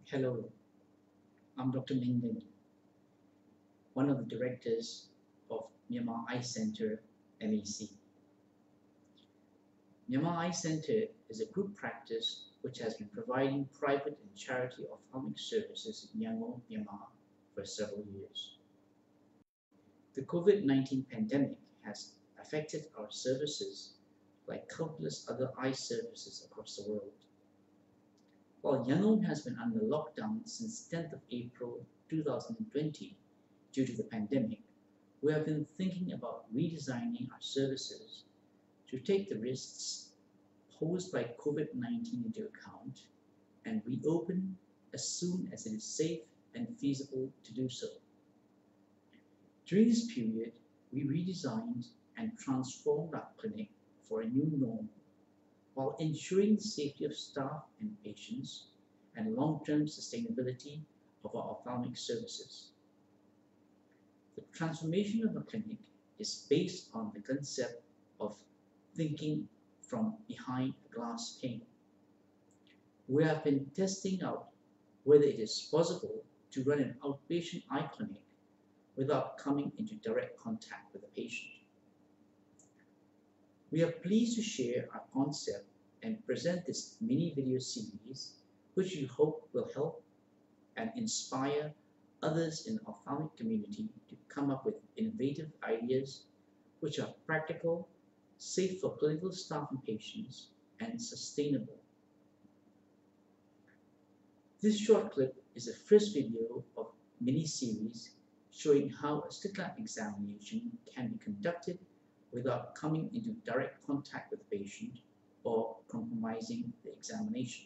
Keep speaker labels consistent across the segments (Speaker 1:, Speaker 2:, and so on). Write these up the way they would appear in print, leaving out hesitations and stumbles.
Speaker 1: Hello, I'm Dr. Ming, one of the directors of Myanmar Eye Centre, MEC. Myanmar Eye Centre is a group practice which has been providing private and charity ophthalmic services in Yangon, Myanmar for several years. The COVID-19 pandemic has affected our services like countless other eye services across the world. While Yangon has been under lockdown since 10th of April 2020 due to the pandemic, we have been thinking about redesigning our services to take the risks posed by COVID-19 into account and reopen as soon as it is safe and feasible to do so. During this period, we redesigned and transformed our clinic for a new norm while ensuring the safety of staff and patients and long-term sustainability of our ophthalmic services. The transformation of the clinic is based on the concept of thinking from behind a glass pane. We have been testing out whether it is possible to run an outpatient eye clinic without coming into direct contact with the patient. We are pleased to share our concept and present this mini video series, which we hope will help and inspire others in the ophthalmic community to come up with innovative ideas which are practical, safe for clinical staff and patients, and sustainable. This short clip is the first video of mini series showing how a slit lamp examination can be conducted without coming into direct contact with the patient or compromising the examination.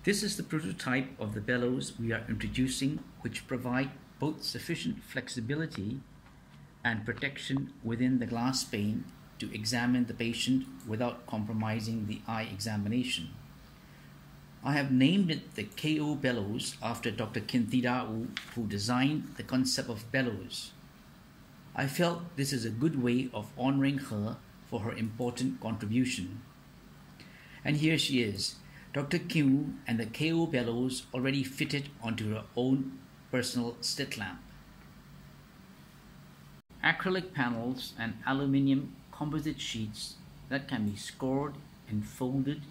Speaker 1: This is the prototype of the bellows we are introducing, which provide both sufficient flexibility and protection within the glass pane to examine the patient without compromising the eye examination. I have named it the KO bellows after Dr. Kinthirau, who designed the concept of bellows. I felt this is a good way of honoring her for her important contribution. And here she is, Dr. Kim and the KO bellows already fitted onto her own personal slit lamp. Acrylic panels and aluminium composite sheets that can be scored and folded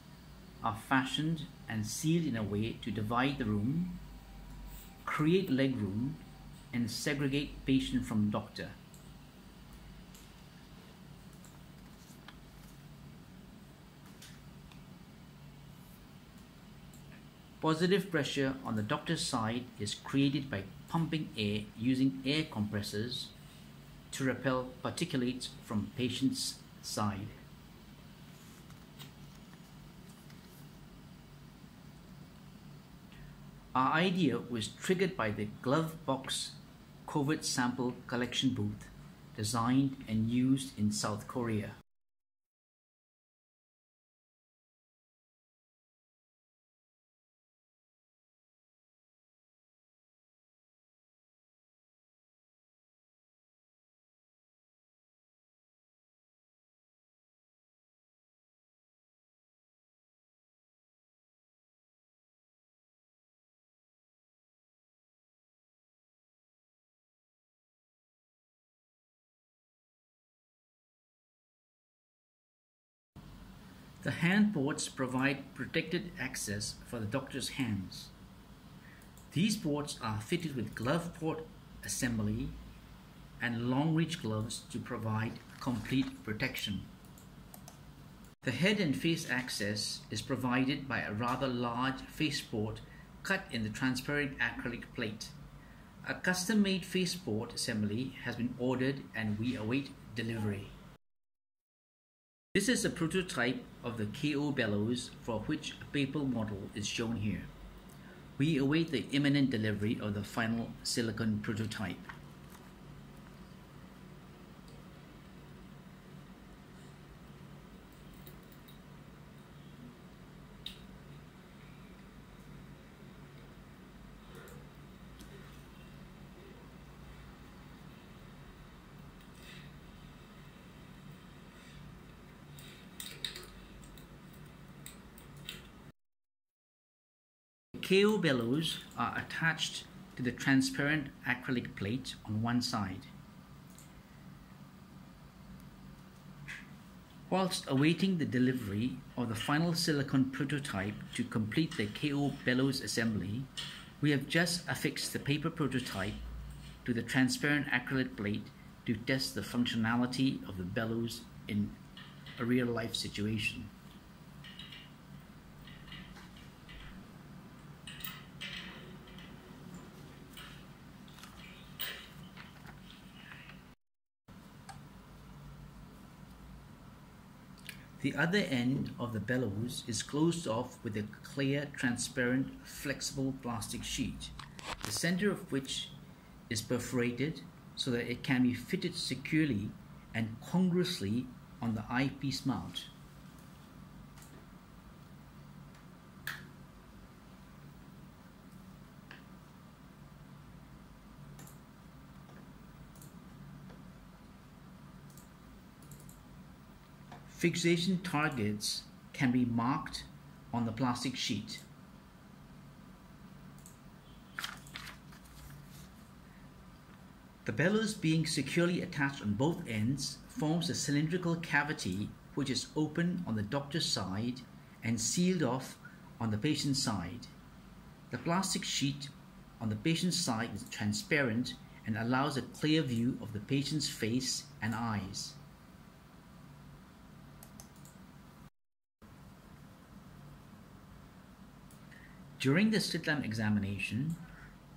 Speaker 1: are fashioned and sealed in a way to divide the room, create leg room, and segregate patient from doctor. Positive pressure on the doctor's side is created by pumping air using air compressors to repel particulates from patient's side. Our idea was triggered by the glove box COVID sample collection booth designed and used in South Korea. The hand ports provide protected access for the doctor's hands. These ports are fitted with glove port assembly and long-reach gloves to provide complete protection. The head and face access is provided by a rather large face port cut in the transparent acrylic plate. A custom-made face port assembly has been ordered and we await delivery. This is a prototype of the KO bellows, for which a paper model is shown here. We await the imminent delivery of the final silicon prototype. KO bellows are attached to the transparent acrylic plate on one side. Whilst awaiting the delivery of the final silicone prototype to complete the KO bellows assembly, we have just affixed the paper prototype to the transparent acrylic plate to test the functionality of the bellows in a real-life situation. The other end of the bellows is closed off with a clear, transparent, flexible plastic sheet, the center of which is perforated so that it can be fitted securely and congruously on the eyepiece mount. Fixation targets can be marked on the plastic sheet. The bellows being securely attached on both ends forms a cylindrical cavity which is open on the doctor's side and sealed off on the patient's side. The plastic sheet on the patient's side is transparent and allows a clear view of the patient's face and eyes. During the slit lamp examination,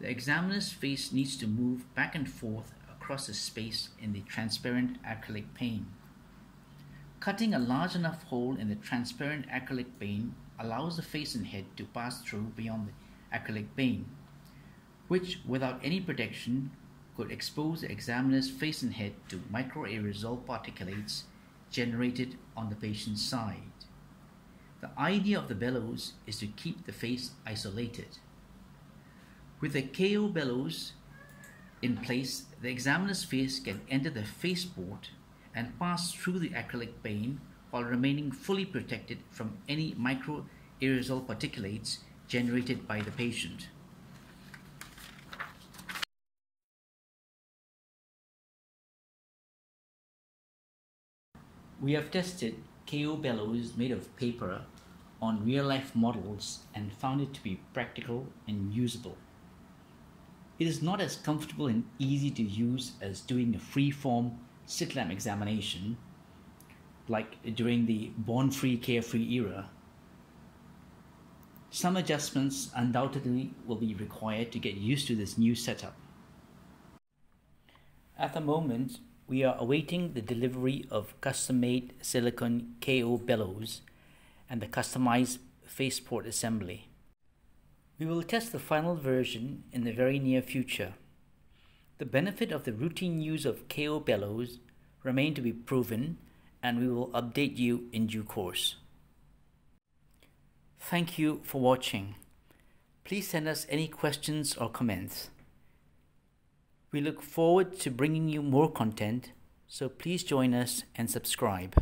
Speaker 1: the examiner's face needs to move back and forth across the space in the transparent acrylic pane. Cutting a large enough hole in the transparent acrylic pane allows the face and head to pass through beyond the acrylic pane, which, without any protection, could expose the examiner's face and head to microaerosol particulates generated on the patient's side. The idea of the bellows is to keep the face isolated. With the KO bellows in place, the examiner's face can enter the faceport and pass through the acrylic pane while remaining fully protected from any microaerosol particulates generated by the patient. We have tested KO bellows made of paper on real-life models and found it to be practical and usable. It is not as comfortable and easy to use as doing a free-form slit lamp examination like during the born-free, carefree era. Some adjustments undoubtedly will be required to get used to this new setup. At the moment, we are awaiting the delivery of custom-made silicone KO bellows and the customized faceport assembly. We will test the final version in the very near future. The benefit of the routine use of KO bellows remain to be proven, and we will update you in due course. Thank you for watching. Please send us any questions or comments. We look forward to bringing you more content, so please join us and subscribe.